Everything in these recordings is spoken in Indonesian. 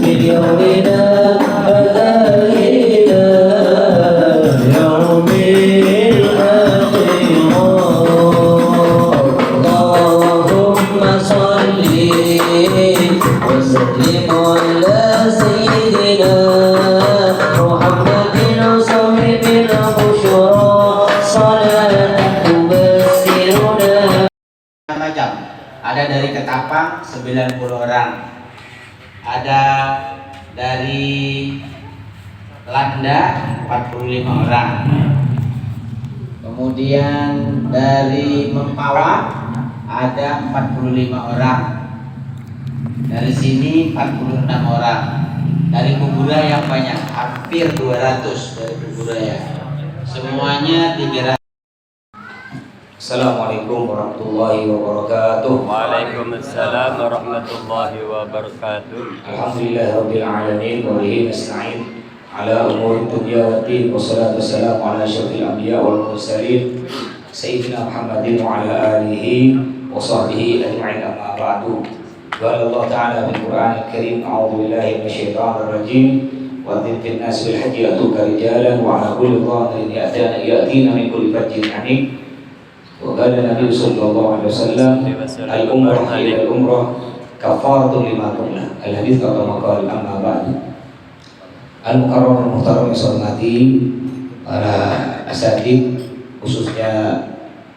من يومنا هذا إلى يوم الآخرة اللهم صل وسلم على سيدنا محمد صاحب البشرى صلاة تبشرنا. Rajab ada dari Ketapang 90 orang, ada dari Landa 45 orang, kemudian dari Mempawah ada 45 orang, dari sini 46 orang, dari Kuburaya yang banyak, hampir 200 dari Kuburaya, semuanya 300. Assalamualaikum warahmatullahi wabarakatuh. Waalaikumsalam warahmatullahi wabarakatuh. Alhamdulillahirabbil alamin wa bihi nasta'in ala umuri dunya waddin wassalatu wassalamu ala asyrafil anbiya wal mursalin sayyidina Muhammadin wa ala alihi wa sahbihi ajma'in amma ba'du. Qala Allah ta'ala bil Qur'anil Karim a'udzu billahi minasyaitonir rajim wa dzikrin nas bil hajji atuka rijalan wa ala kulli dhamirin ya'tina min kulli fajjin 'amik. وقال النبي صلى الله عليه وسلم الأمرة إلى الأمرة كفارة لما قبلها. الحديث كما قال أما بعد. Al-Mukarram al-Muhtaram yang saya hormati para asatid, khususnya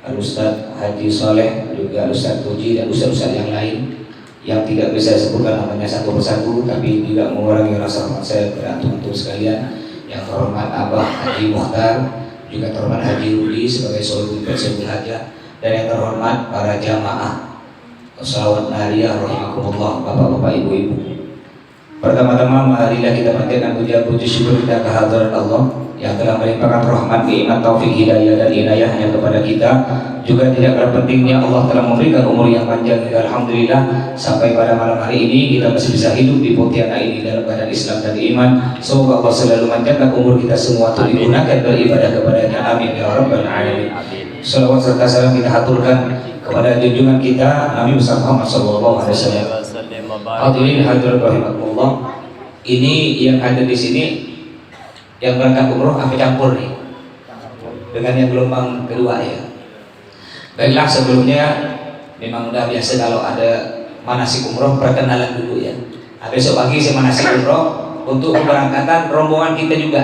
Al-Ustaz Haji Saleh, juga Ustaz Puji dan Ustaz-Ustaz yang lain yang tidak bisa sebutkan namanya satu persatu, tapi tidak mengurangi rasa hormat saya kepada antum sekalian. Yang terhormat Abah Haji Muhtar, juga terhormat Haji Rudi sebagai Sholihul Hajah, dan yang terhormat para jamaah sholawat nariyah rahimakumullah, bapak-bapak, ibu-ibu. Pertama-tama marilah kita panjatkan puji syukur kita kehadirat Allah yang telah melimpahkan rahmat, nikmat, taufik, hidayah dan inayahnya kepada kita. Juga tidak kalah pentingnya Allah telah memberikan umur yang panjang hingga alhamdulillah sampai pada malam hari ini kita masih bisa hidup di Pontianak ini dalam keadaan Islam dan iman. Semoga Allah selalu memanjangkan umur kita semua untuk digunakan beribadah kepadanya. Amin ya rabbal alamin. Salawat serta salam kita haturkan kepada junjungan kita Nabi besar Muhammad sallallahu alaihi wasallam. Hadirin hadirat rahimakumullah. Ini yang ada di sini yang berangkat umroh apa campur nih dengan yang gelombang kedua ya. Baiklah, sebelumnya memang udah biasa kalau ada manasik umroh perkenalan dulu ya. Besok pagi saya manasik umroh untuk keberangkatan rombongan kita juga.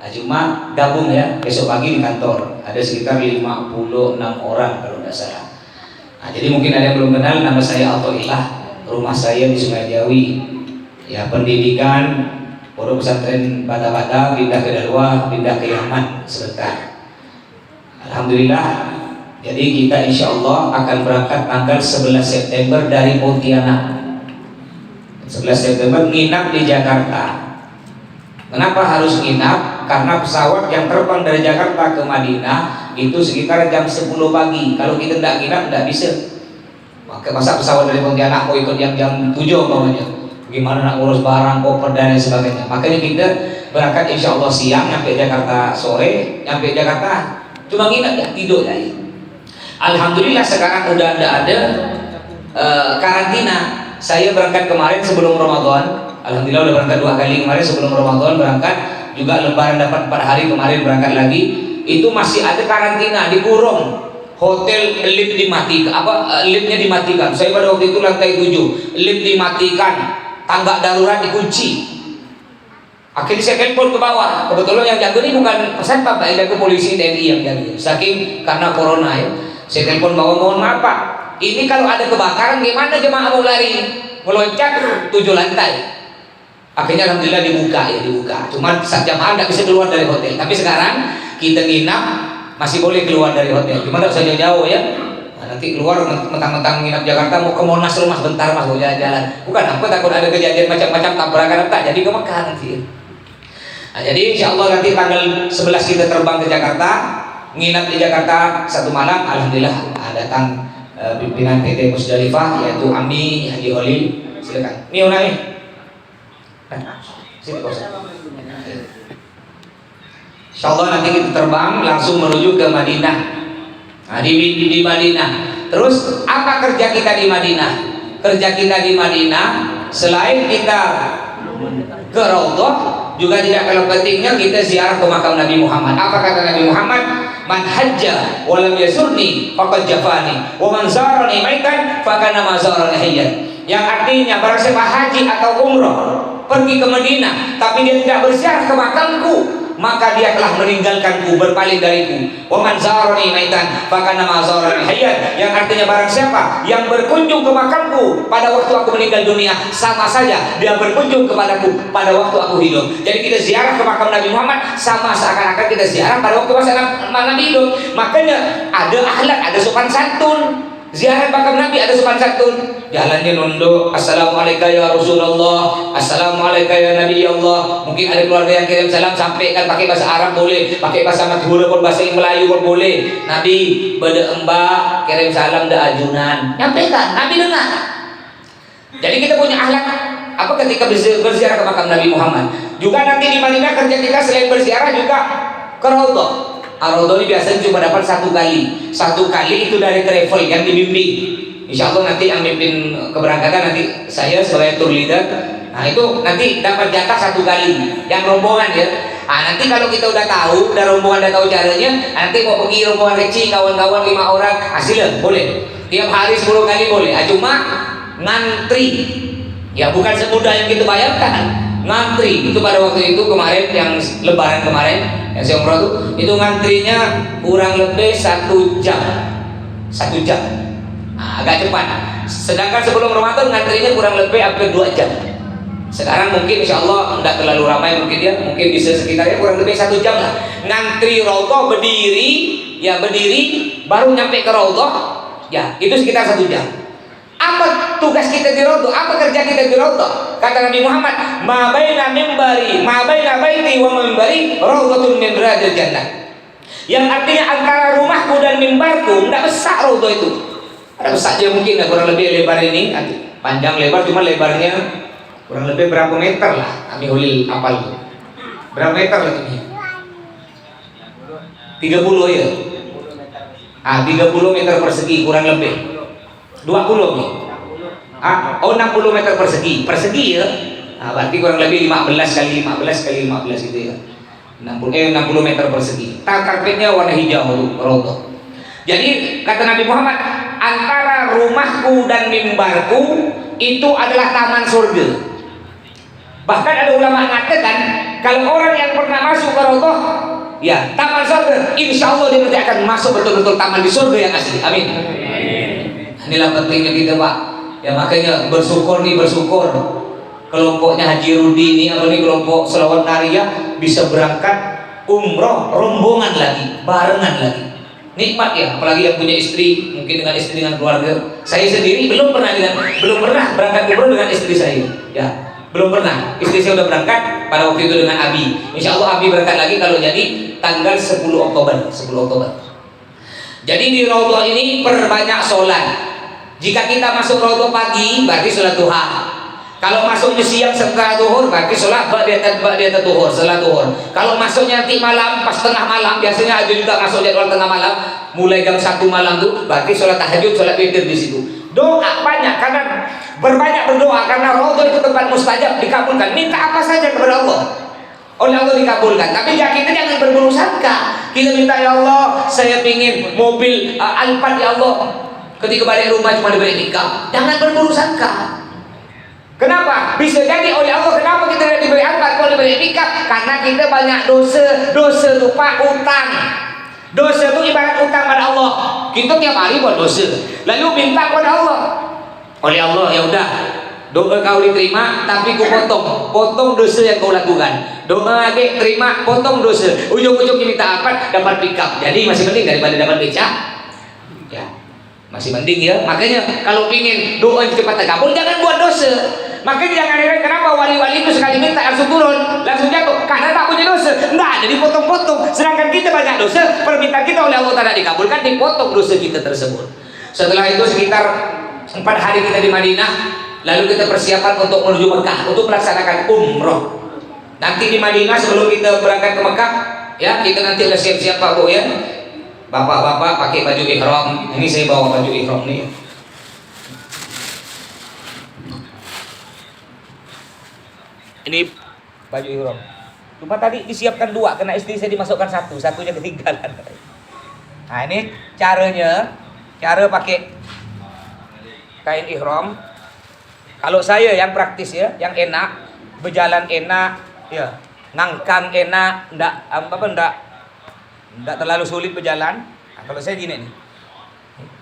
Nah, cuma gabung ya, besok pagi di kantor ada sekitar 56 orang kalau tidak salah. Nah, jadi mungkin ada yang belum kenal, nama saya Athoillah, rumah saya di Sungai Jawi. Ya, pendidikan pondok pesantren Bata-Bata, pindah ke Dalwa, pindah ke Yaman sebentar. Alhamdulillah. Jadi kita insya Allah akan berangkat tanggal 11 September dari Pontianak. 11 September nginap di Jakarta. Kenapa harus nginap? Karena pesawat yang terbang dari Jakarta ke Madinah itu sekitar jam 10 pagi. Kalau kita tidak nginap tidak bisa. Masa pesawat dari Pontianak mau ikut yang jam 7 umpamanya. Gimana nak ngurus barang, koper dan lain sebagainya. Makanya kita berangkat insya Allah siang, nyampe Jakarta sore, nyampe Jakarta cuma nginap ya, tidur ya. Alhamdulillah sekarang udah ada karantina. Saya berangkat kemarin sebelum Ramadan. Alhamdulillah udah berangkat 2 kali kemarin sebelum Ramadan berangkat, juga Lebaran dapat 4 hari kemarin berangkat lagi. Itu masih ada karantina, dikurung. Hotel lift dimatikan, liftnya dimatikan. Saya pada waktu itu lantai 7, lift dimatikan, tangga darurat dikunci. Akhirnya saya telepon ke bawah. Kebetulan yang jaga ini bukan pesan Pak, jaga polisi TNI yang jaga. Saking karena corona ya. Saya telepon bawah, mohon maaf Pak, ini kalau ada kebakaran gimana jemaah mau lari? Meloncat 7 lantai. Akhirnya alhamdulillah dibuka. Cuma saat jemaah nggak bisa keluar dari hotel. Tapi sekarang kita nginap masih boleh keluar dari hotel. Cuma nggak usah jauh-jauh ya. Nah, nanti keluar mentang-mentang nginap Jakarta mau ke Monas rumah sebentar Mas, mau jalan-jalan. Bukan apa, takut ada kejadian macam-macam tabrakan tak. Jadi ke Mekah nanti. Nah, jadi insya Allah nanti tanggal 11 kita terbang ke Jakarta, nginap di Jakarta 1 malam. Alhamdulillah datang pimpinan PT Musdalifah yaitu Ami Haji Holil. Silakan. Ini unai. Sini bosan. Insya Allah nanti kita terbang langsung menuju ke Madinah. Nah, di Madinah. Terus apa kerja kita di Madinah? Kerja kita di Madinah selain kita ke Raudhah, juga tidak kalah pentingnya kita ziarah ke makam Nabi Muhammad. Apa kata Nabi Muhammad? Man hajja wa lam yazurni faqad jafani wa man zarani maitan fakana ma zarani hayyan. Yang artinya barang siapa haji atau umrah pergi ke Madinah tapi dia tidak berziarah ke makamku, maka dia telah meninggalkanku, berpaling dariku. Wa man zarani maitan fakana ma zarani hayyan. Yang artinya barang siapa yang berkunjung ke makamku pada waktu aku meninggal dunia, sama saja dia berkunjung kepadaku pada waktu aku hidup. Jadi kita ziarah ke makam Nabi Muhammad sama seakan-akan kita ziarah pada waktu masa Nabi hidup. Makanya ada akhlak, ada sopan santun. Ziarah makam Nabi ada sopan santun. Jalannya nunduk, assalamualaikum ya Rasulullah, assalamualaikum ya Nabi Allah. Mungkin ada keluarga yang kirim salam, sampaikan pakai bahasa Arab boleh, pakai bahasa Madura pun, bahasa Melayu pun boleh. Nabi beda embak kirim salam da ajunan, nyampaikan, Nabi dengar. Jadi kita punya akhlak apa ketika berziarah ke makam Nabi Muhammad. Juga nanti di Madinah kerja kita selain berziarah juga ke Raudhah. Raudhah ini biasanya cuma dapat satu kali. Satu kali itu dari travel yang dibimbing. Insya Allah nanti yang mimpin keberangkatan nanti saya sebagai tour leader. Nah itu nanti dapat jatah satu kali. Yang rombongan ya. Nah nanti kalau kita udah tahu, udah rombongan udah tahu caranya, nanti mau pergi rombongan kecil, kawan-kawan 5 orang, hasilnya boleh. Tiap hari 10 kali boleh. Cuma ngantri. Ya bukan semudah yang kita bayangkan. Ngantri itu pada waktu itu kemarin yang lebaran kemarin yang saya umroh itu ngantrinya kurang lebih 1 jam. Nah, agak cepat. Sedangkan sebelum Ramadan ngantrinya kurang lebih hampir 2 jam. Sekarang mungkin insya Allah tidak terlalu ramai, mungkin bisa sekitarnya kurang lebih 1 jam lah. Ngantri Raudhah berdiri baru nyampe ke Raudhah ya itu sekitar 1 jam. Apa tugas kita di Raudhah? Apa kerja kita di Raudhah? Kata Nabi Muhammad, ma baina baiti wa mimbari raudhatun min riyadil jannah. Yang artinya antara rumahku dan mimbarku tidak besar Raudhah itu. Ada besar aja mungkin, kurang lebih lebar ini, panjang lebar cuma lebarnya kurang lebih berapa meter lah. Kami ulil apal itu. Berapa meter lagi ini? 30 ya. 30 meter persegi kurang lebih. 20 nih. 60 meter persegi ya. Berarti kurang lebih 15 kali 15 gitu ya. 60 meter persegi. Karpetnya warna hijau Raudhah. Jadi kata Nabi Muhammad, antara rumahku dan mimbarku itu adalah taman surga. Bahkan ada ulama mengatakan kalau orang yang pernah masuk ke Raudhah, ya taman surga, insya Allah dia nanti akan masuk betul-betul taman di surga yang asli. Amin. Inilah pentingnya kita Pak. Ya makanya bersyukur kelompoknya Haji Rudi ini kelompok Selawat Nariyah bisa berangkat umroh rombongan lagi, barengan lagi. Nikmat ya, apalagi yang punya istri, mungkin dengan istri dengan keluarga. Saya sendiri belum pernah berangkat umroh dengan istri saya. Ya, belum pernah. Istri saya udah berangkat pada waktu itu dengan Abi. Insya Allah Abi berangkat lagi kalau jadi tanggal 10 Oktober. Jadi di Raudhah ini perbanyak sholat. Jika kita masuk Raudhah pagi berarti sholat duha. Kalau masuknya siang setelah duhur berarti sholat ba'da duhur, setelah duhur. Kalau masuknya nanti malam pas tengah malam, biasanya ada juga masuk jadwal tengah malam, mulai jam 1 malam tuh berarti sholat tahajud, sholat witir di situ. Doa banyak karena berbanyak berdoa karena Raudhah itu tempat mustajab, dikabulkan. Minta apa saja kepada Allah, oleh Allah dikabulkan. Tapi ya kita jangan berburuk sangka. Kita minta ya Allah, saya pingin mobil Alphard ya Allah. Ketika balik rumah cuma diberi nikah. Jangan berburuk sangka. Kenapa? Bisa jadi oleh Allah kenapa kita tidak diberi Alphard, kalau diberi nikah? Karena kita banyak dosa. Dosa itu Pak, utang. Dosa itu ibarat utang pada Allah. Kita tiap hari buat dosa. Lalu minta kepada Allah. Oleh Allah ya udah. Doa kau diterima tapi kau potong dosa yang kau lakukan. Doa lagi terima, potong dosa. Ujung-ujungnya minta apa? Dapat pick-up. Jadi masih penting daripada dapat becak. Ya, masih penting ya. Makanya kalau pingin doa cepat terkabul jangan buat dosa. Makanya jangan heran kenapa wali-wali itu sekali minta langsung turun, langsung jatuh karena tak punya dosa. Enggak, jadi potong-potong. Sedangkan kita banyak dosa, permintaan kita oleh Allah Ta'ala dikabulkan, dipotong dosa kita tersebut. Setelah itu sekitar 4 hari kita di Madinah. Lalu kita persiapan untuk menuju Mekah untuk melaksanakan umroh. Nanti di Madinah sebelum kita berangkat ke Mekah, ya kita nanti udah siap-siap Pak Bu ya. Bapak-bapak pakai baju ihram. Ini saya bawa baju ihram nih. Ini baju ihram. Cuma tadi disiapkan 2, karena istri saya dimasukkan 1, satunya ketinggalan. Nah ini caranya, cara pakai kain ihram. Kalau saya yang praktis ya, yang enak, berjalan enak, ya, ngangkang enak, ndak terlalu sulit berjalan. Nah, kalau saya gini nih,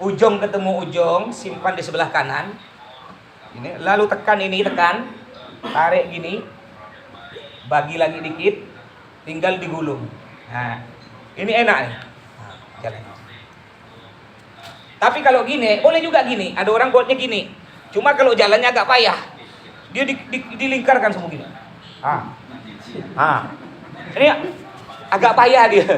ujung ketemu ujung, simpan di sebelah kanan, ini, lalu tekan ini, tarik gini, bagi lagi dikit, tinggal digulung. Nah, ini enak nih. Nah, jalan. Tapi kalau gini, boleh juga gini. Ada orang buatnya gini. Cuma kalau jalannya agak payah, dia dilingkarkan semua gini. Ini agak payah dia.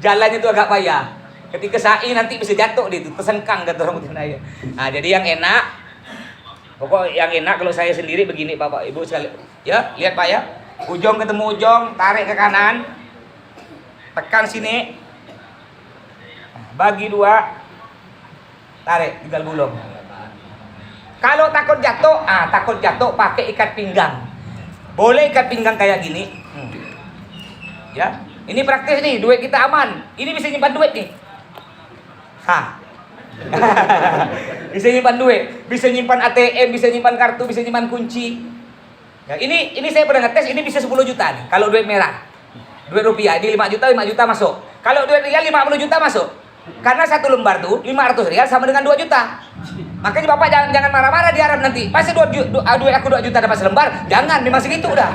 Jalannya itu agak payah. Ketika sa'i nanti bisa jatuh dia itu, tersengkang kata orang Butina. Nah, jadi yang enak, pokok yang enak kalau saya sendiri begini Bapak Ibu sekalian. Ya, lihat Pak ya. Ujung ketemu ujung, tarik ke kanan, tekan sini, bagi 2, tarik, tinggal gulung. Kalau takut jatuh pakai ikat pinggang. Boleh ikat pinggang kayak gini. Ya, ini praktis nih, duit kita aman. Ini bisa nyimpan duit nih. Bisa nyimpan duit, bisa nyimpan ATM, bisa nyimpan kartu, bisa nyimpan kunci. Ya, ini saya pernah ngetes, ini bisa 10 juta nih. Kalau duit merah, duit rupiah, ini 5 juta masuk. Kalau duit rial 50 juta masuk. Karena 1 lembar tuh 500 rial sama dengan 2 juta. Makanya Bapak jangan marah-marah di Arab nanti. Pasti duit aku 2 juta dapat selembar. Jangan, memang segitu udah.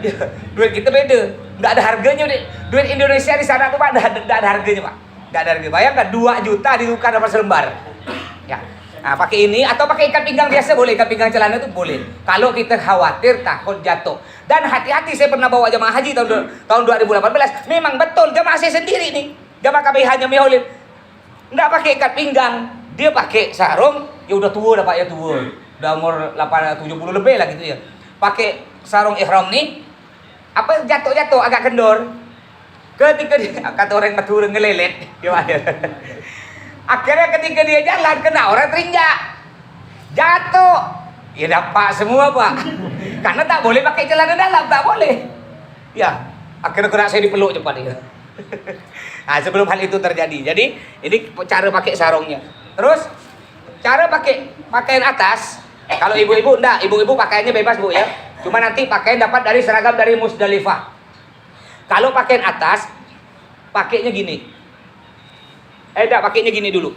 Ya, duit kita beda, nggak ada harganya. Duit Indonesia di sana tuh Pak, nggak ada harganya Pak. Nggak ada harganya. Bayangkan 2 juta ditukar dapat selembar. Ya. Nah, pakai ini atau pakai ikat pinggang biasa boleh, ikat pinggang celana itu boleh. Kalau kita khawatir takut jatuh. Dan hati-hati, saya pernah bawa jamaah haji tahun 2018. Memang betul jamaah saya sendiri nih. Jamaah KBH-nya Miholid. Enggak pakai ikat pinggang, dia pakai sarung, ya udah tua dah Pak ya, tua. Udah umur 70 lebih lah gitu ya. Pakai sarung ihram nih. Apa jatuh agak kendor. Ketika dia kata orang Madura ngelelet, gimana? Akhirnya ketika dia jalan kena orang terinjak, jatuh, ya dapat semua Pak. Karena tak boleh pakai celana dalam, tak boleh. Ya, akhirnya kena saya dipeluk cepat dia. Nah, sebelum hal itu terjadi, jadi ini cara pakai sarungnya. Terus cara pakai pakaian atas. Kalau ibu-ibu enggak, ibu-ibu pakaiannya bebas Bu ya. Cuma nanti pakaian dapat dari seragam dari Musdalifah. Kalau pakaian atas, pakainya gini. Enggak, pakainya gini dulu.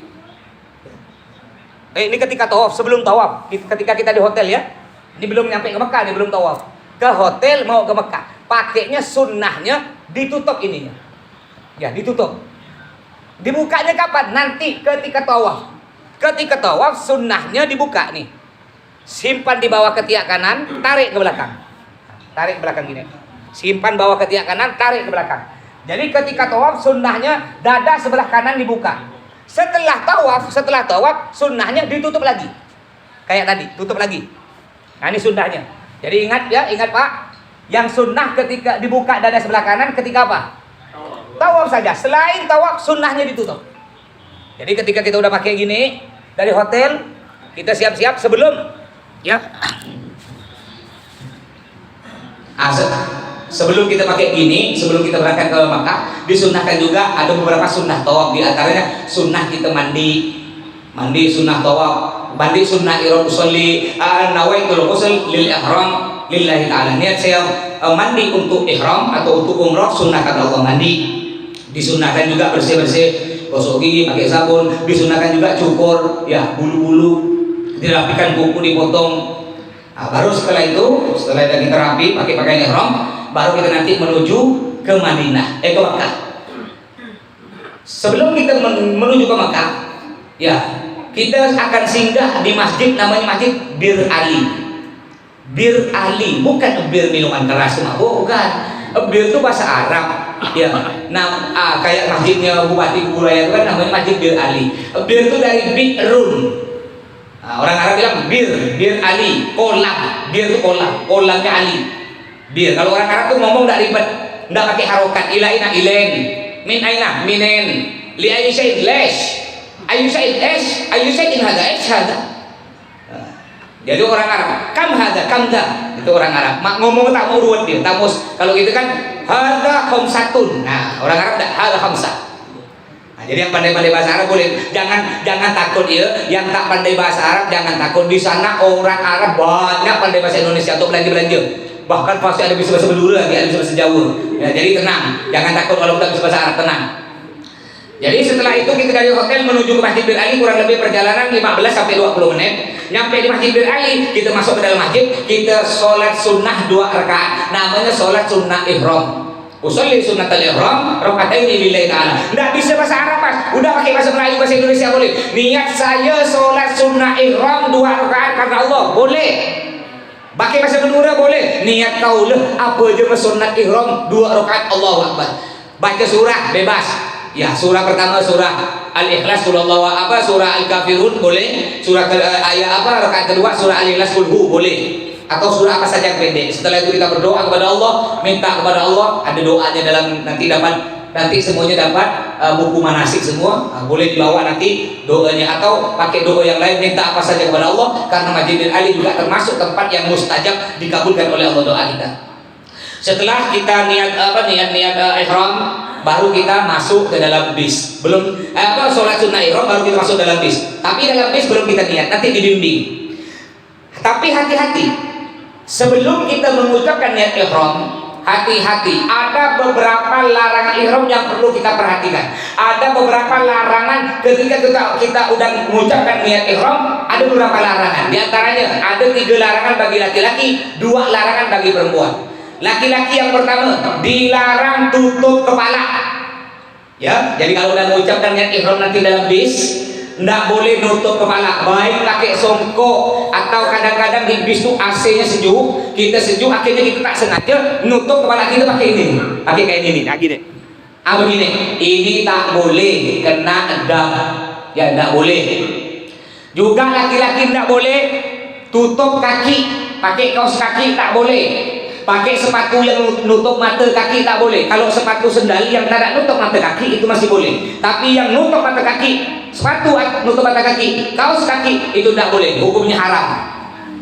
Ini ketika tawaf, sebelum tawaf, ketika kita di hotel ya. Ini belum nyampe ke Mekah, ini belum tawaf. Ke hotel mau ke Mekah, pakainya sunnahnya ditutup ininya. Ya, ditutup. Dibukanya kapan? Nanti ketika tawaf. Ketika tawaf sunnahnya dibuka nih. Simpan di bawah ketiak kanan, tarik ke belakang. Tarik ke belakang gini. Simpan bawah ketiak kanan, tarik ke belakang. Jadi ketika tawaf sunnahnya dada sebelah kanan dibuka. Setelah tawaf sunnahnya ditutup lagi. Kayak tadi, tutup lagi. Nah, ini sunnahnya. Jadi ingat Pak, yang sunnah ketika dibuka dada sebelah kanan ketika apa? Tawaf saja. Selain tawaf sunnahnya ditutup. Jadi ketika kita udah pakai gini dari hotel, kita siap-siap sebelum ya. Sebelum kita pakai gini, sebelum kita berangkat ke Makkah, disunnahkan juga ada beberapa sunnah tawaf. Di antaranya sunnah kita mandi sunnah tawaf, mandi sunnah ihram usolli, nawaitul ghusl lil ihram lillahi ta'ala. Niat saya mandi untuk ihram atau untuk umrah, sunnah kata Allah mandi. Disunnahkan juga bersih-bersih, gosok gigi pakai sabun. Disunnahkan juga cukur, ya bulu-bulu dirapikan, kuku dipotong. Nah, baru setelah kita rapi pakai pakaian ihram, baru kita nanti menuju ke Madinah, ke Makkah. Sebelum kita menuju ke Makkah, ya kita akan singgah di masjid namanya Masjid Bir Ali. Bir Ali, bukan bir minuman keras, bukan. Bir itu bahasa Arab, ya. Nah, kayak masjidnya Bupati Kuburaya itu kan namanya Masjid Bir Ali. Bir itu dari bi'run. Nah, orang Arab bilang bir Ali, kolam. Bir itu kolamnya Ali. Bir. Kalau orang Arab tuh ngomong enggak ribet, enggak pakai harokat. Ilaina ilen, min aina minen, li ayi syai'in lesh, ayu syai'in esh, ayu syai'in hada esh hada. Jadi orang Arab, kam hada, kam dah, itu orang Arab. Ngomong tak mau ruwet dia, tamus. Kalau gitu kan hada khamsatun. Nah, orang Arab tak hada khamsah. Nah, jadi yang pandai-pandai bahasa Arab boleh, jangan takut ya. Yang tak pandai bahasa Arab jangan takut. Di sana orang Arab banyak pandai bahasa Indonesia untuk belanja. Bahkan pasti ada bisa bahasa Madura, ada bisa bahasa Jawa. Ya, jadi tenang, jangan takut kalau tak bisa bahasa Arab, tenang. Jadi setelah itu kita dari hotel menuju ke Masjid Bir Ali, kurang lebih perjalanan 15 sampai 20 menit. Nyampe di Masjid Bir Ali, kita masuk ke dalam masjid, kita sholat sunnah 2 rakaat. Namanya sholat sunnah ihram. Usolli sunnatal ihram rakaataini lillahi ta'ala. Enggak bisa bahasa Arab, Mas. Udah pakai bahasa Melayu, bahasa Indonesia boleh. Niat saya sholat sunnah ihram 2 rakaat karena Allah, boleh. Pakai bahasa Madura boleh. Niat kau lah apa aja sunat ihram 2 rakaat Allahu Akbar. Baca surah bebas. Ya, surah pertama surah Al-Ikhlas, surah Al-Kafirun boleh. Surah ayat apa rakaat kedua surah Al-Ikhlas kulhu boleh. Atau surah apa saja yang pendek. Setelah itu kita berdoa kepada Allah, minta kepada Allah. Ada doanya dalam nanti semuanya dapat buku manasik semua. Boleh dibawa nanti doanya atau pakai doa yang lain, minta apa saja kepada Allah karena Masjidil Ali juga termasuk tempat yang mustajab dikabulkan oleh Allah doa kita. Setelah kita niat ihram, baru kita masuk ke dalam bis. Belum sholat sunnah ihram baru kita masuk dalam bis. Tapi dalam bis belum kita niat, nanti dibimbing. Tapi hati-hati. Sebelum kita mengucapkan niat ihram, hati-hati. Ada beberapa larangan ihram yang perlu kita perhatikan. Ada beberapa larangan ketika kita udah mengucapkan niat ihram, ada beberapa larangan. Di antaranya ada 3 larangan bagi laki-laki, 2 larangan bagi perempuan. Laki-laki yang pertama dilarang tutup kepala. Ya, jadi kalau udah mengucapkan niat ihram nanti dalam bis, nggak boleh nutup kepala, baik pakai songkok atau kadang-kadang di bis itu AC-nya sejuk, kita sejuk, akhirnya kita tak sengaja nutup kepala kita pakai ini, pakai kayak ini, nah gini, begini, ini tak boleh, kena adab, ya nggak boleh. Juga laki-laki nggak boleh tutup kaki, pakai kaos kaki tak boleh. Pakai sepatu yang nutup mata kaki tak boleh. Kalau sepatu sendal yang tidak nutup mata kaki itu masih boleh. Tapi yang nutup mata kaki, sepatu nutup mata kaki, kaos kaki itu tidak boleh. Hukumnya haram.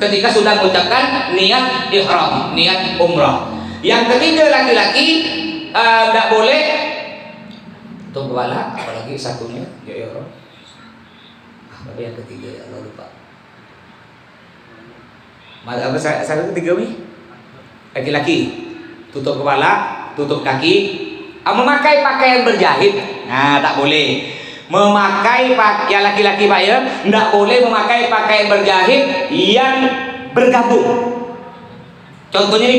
Ketika sudah mengucapkan niat ihram, niat umrah. Yang ketiga laki-laki tidak boleh tutup kepala, apalagi satunya ya ihram. Tapi yang ketiga ya Allah lupa. Apa saya ketiga nih? Laki-laki tutup kepala, tutup kaki, memakai pakaian berjahit, nah tak boleh. Memakai ya laki-laki Pak ya, tidak boleh memakai pakaian berjahit yang bergabung. Contohnya ini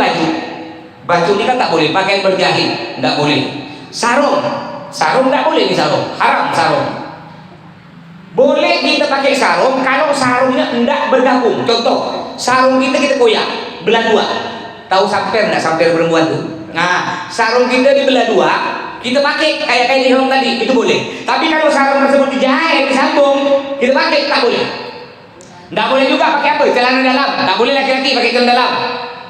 baju ini kan tak boleh pakaian berjahit, tidak boleh. Sarung tidak boleh nih, sarung haram. Sarung boleh kita pakai sarung kalau sarungnya tidak bergabung. Contoh sarung kita koyak belah 2. Tahu samper nggak, samper perempuan tuh? Nah, sarung kita dibelah 2, kita pakai kayak di ihram tadi, itu boleh. Tapi kalau sarung tersebut dijahit, disambung, kita pakai tak boleh. Nggak boleh juga pakai apa? Celana dalam, tak boleh laki-laki pakai celana dalam.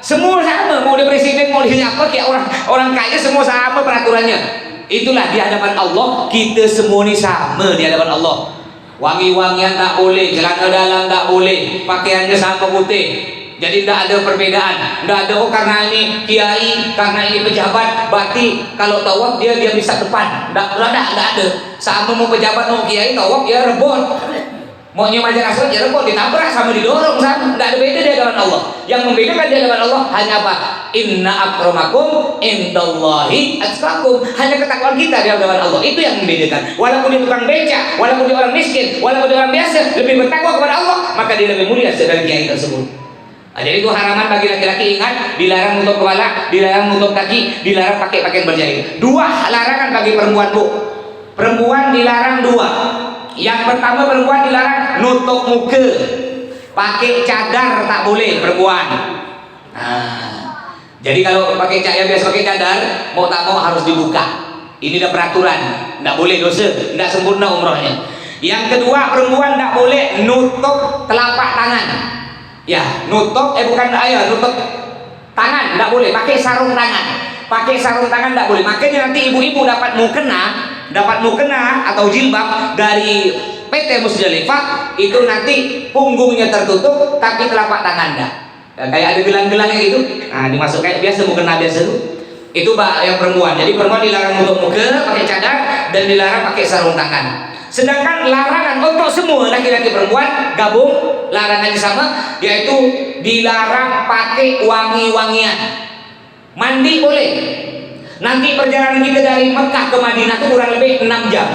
Semua sama, mau di presiden, mau di siapa, kayak orang kaya semua sama peraturannya. Itulah di hadapan Allah, kita semua ini sama di hadapan Allah. Wangi-wangian tak boleh, celana dalam tak boleh, pakaiannya sama putih. Jadi tidak ada perbedaan, tidak ada karena ini kiai, karena ini pejabat, berarti kalau tawaf dia bisa depan. Tidak ada. Sama mau pejabat mau kiai tawaf ya rebut. Maunya majar aswad ya rebut, ditabrak sama didorong sama. Tidak ada beda di hadapan Allah. Yang membedakan di hadapan Allah hanya apa? Inna akramakum indallahi atqakum. Hanya ketakwaan kita di hadapan Allah. Itu yang membedakan. Walaupun dia tukang beca, walaupun dia orang miskin, walaupun dia orang biasa, lebih bertakwa kepada Allah, maka dia lebih mulia dari kiai tersebut. Nah, jadi itu haraman bagi laki-laki, ingat, dilarang nutup kepala, dilarang nutup kaki, dilarang pakai pakaian berjahit. 2 larangan bagi perempuan, Bu. Perempuan dilarang 2. Yang pertama, perempuan dilarang nutup muka, pakai cadar tak boleh perempuan. Nah, jadi kalau pakai cadar, biasa pakai cadar, mau tak mau harus dibuka. Ini udah peraturan, tidak boleh dosa, tidak sempurna umrohnya. Yang kedua, perempuan tidak boleh nutup telapak tangan. Ya, nutup nutup tangan tidak boleh, pakai sarung tangan tidak boleh. Makanya nanti ibu-ibu dapat mukena atau jilbab dari PT Musdalifah itu nanti punggungnya tertutup tapi telapak tangan enggak. Kayak ada gelang-gelangnya gitu. Nah, dimasuk kayak biasa mukena biasa tuh. Itu yang perempuan. Jadi perempuan dilarang untuk muka pakai cadar dan dilarang pakai sarung tangan. Sedangkan larangan untuk semua laki-laki perempuan gabung larangannya sama, yaitu dilarang pakai wangi-wangian. Mandi boleh. Nanti perjalanan kita dari Mekah ke Madinah itu kurang lebih 6 jam.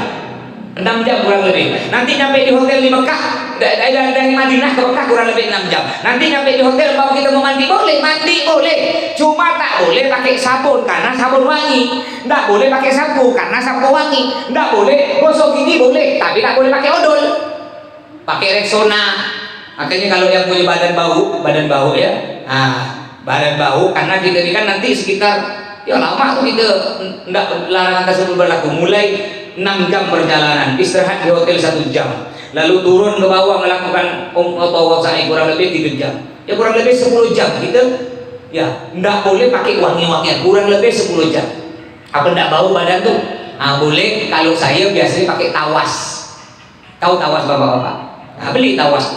6 jam kurang lebih. Nanti nyampe di hotel di Mekah, dari Madinah ke Mekah kurang lebih 6 jam. Nanti nyampe di hotel bahwa kita mau mandi boleh, mandi boleh. Cuma tak boleh pakai sabun karena sabun wangi. Tidak boleh pakai sapu karena sapu wangi. Tidak boleh gosok gigi boleh, tapi tak boleh pakai odol. Pakai Rexona. Makanya kalau yang punya badan bau ya. Nah, badan bau karena kita ini kan nanti sekitar ya lama tuh kita enggak larangan tersebut berlaku mulai 6 jam perjalanan, istirahat di hotel 1 jam, lalu turun ke bawah melakukan atau sa'i kurang lebih 3 jam, ya kurang lebih 10 jam kita ya enggak boleh pakai wangi-wangian, kurang lebih 10 jam. Apa enggak bau badan tuh? Nah, boleh. Kalau saya biasanya pakai tawas. Tahu tawas bapak-bapak? Nah, beli tawas,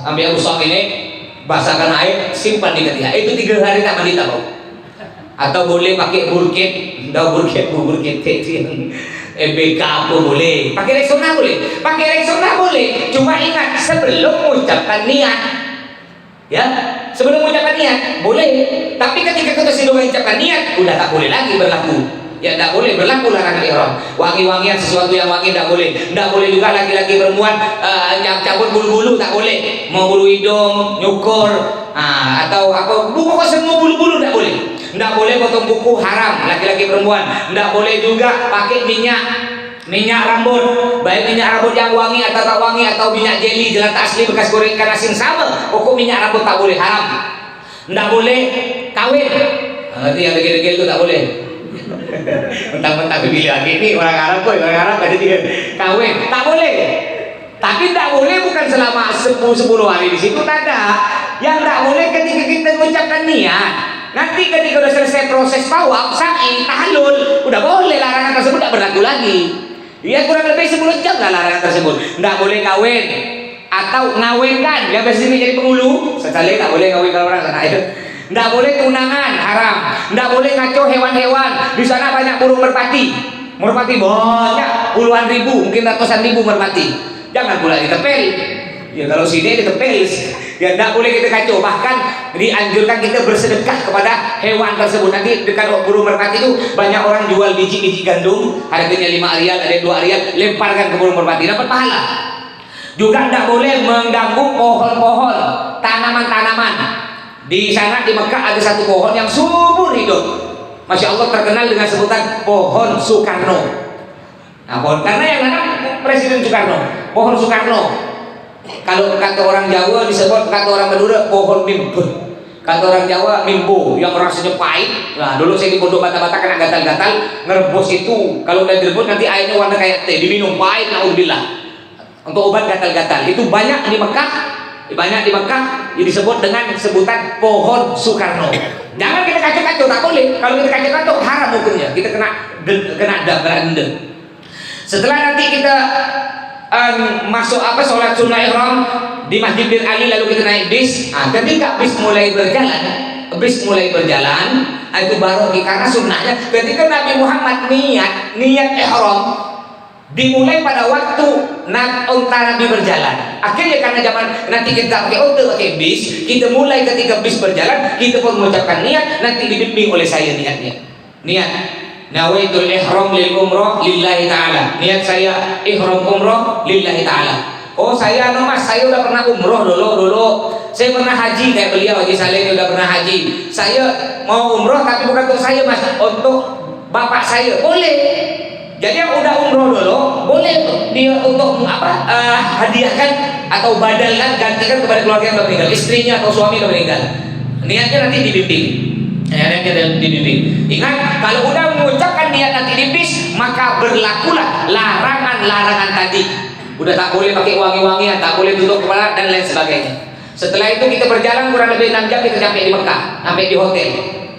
ambil usang ini, basahkan air, simpan di ketiak, itu 3 hari tak mandi tak bau. Atau boleh pakai burket, burket itu yang EBK apa boleh, pakai Rexona boleh, cuma ingat sebelum mengucapkan niat, ya sebelum mengucapkan niat boleh, tapi ketika kita sudah mengucapkan niat udah tak boleh lagi berlaku. Ya tidak boleh berlaku larangan ihram. Wangi-wangian, sesuatu yang wangi tidak boleh. Tidak boleh juga laki-laki perempuan cabut bulu-bulu, tak boleh. Mau bulu hidung, nyukur, atau apa, pokoknya semua bulu-bulu tidak boleh. Tidak boleh potong kuku, haram laki-laki perempuan. Tidak boleh juga pakai minyak rambut, baik minyak rambut yang wangi atau tak wangi, atau minyak jeli jelantah asli bekas goreng ikan asin sama. Pokok minyak rambut tak boleh, haram. Tidak boleh kawin. Itu yang degil-degil itu tak boleh. Mentang-mentang pilih lagi ini orang Arab ada 3 kawin tak boleh. Tapi tak boleh bukan selama 10 hari di situ, tak ada. Yang tak boleh ketika kita mengucapkan niat. Nanti ketika sudah selesai proses tawaf, sa'i, tahlul, udah boleh, larangan tersebut tak berlaku lagi. Ya kurang lebih 10 jam lah larangan tersebut. Tidak boleh kawin atau ngawinkan. Yang biasanya jadi penghulu, sekali tak boleh kawin kalau orang sana itu. Tidak boleh tunangan, haram. Tidak boleh ngaco hewan-hewan. Di sana banyak burung merpati. Merpati banyak, puluhan ribu, mungkin ratusan ribu merpati. Jangan pula ditepel. Ya kalau sini ditepel. Ya tidak boleh kita kacau. Bahkan dianjurkan kita bersedekah kepada hewan tersebut. Nanti dekat burung merpati itu banyak orang jual biji-biji gandum, harganya 5 rial, ada 2 rial, lemparkan ke burung merpati, dapat pahala. Juga tidak boleh mengganggu pohon-pohon, tanaman-tanaman. Di sana di Mekah ada satu pohon yang subur hidup, Masya Allah, terkenal dengan sebutan pohon Soekarno. Nah, pohon karena yang nanam Presiden Soekarno, pohon Soekarno. Kalau kata orang Jawa disebut, kata orang Madura pohon mimbo. Kata orang Jawa mimbo, yang rasanya pahit. Nah, dulu saya di Pondok Bata-Bata kena gatal-gatal, ngerebus itu. Kalau udah direbus nanti airnya warna kayak teh, diminum pahit, naudzubillah. Untuk obat gatal-gatal itu banyak di Mekah. Disebut dengan sebutan pohon Soekarno. Jangan kita kacau-kacau, tak boleh. Kalau kita kacau-kacau haram hukumnya, kita kena denda. Setelah nanti kita masuk sholat sunnah ihram di Masjid Bir Ali, lalu kita naik bis. Ketika bis mulai berjalan, itu baru karena sunnahnya ketika Nabi Muhammad niat ihram dimulai pada waktu unta Nabi berjalan. Akhirnya karena zaman nanti kita pakai unta, pakai bis, kita mulai ketika bis berjalan, kita pun mengucapkan niat, nanti dibimbing oleh saya niatnya. Niat nawaitul ihram lil umrah lillahi ta'ala. Niat saya ihram umrah lillahi ta'ala. Oh saya Mas, saya udah pernah umroh dulu. Saya pernah haji kayak beliau Haji Saleh udah pernah haji. Saya mau umroh tapi bukan untuk saya Mas, untuk bapak saya. Boleh. Jadi yang udah umroh dulu boleh dia untuk hadiahkan atau badalkan, gantikan kepada keluarga yang sudah meninggal, istrinya atau suami yang meninggal. Niatnya nanti dibimbing. Ingat, kalau udah mengucapkan niat nanti di bis, maka berlakulah larangan-larangan tadi. Udah tak boleh pakai wangi-wangian, tak boleh tutup kepala dan lain sebagainya. Setelah itu kita berjalan kurang lebih 6 jam, kita sampai di Mekah, sampai di hotel.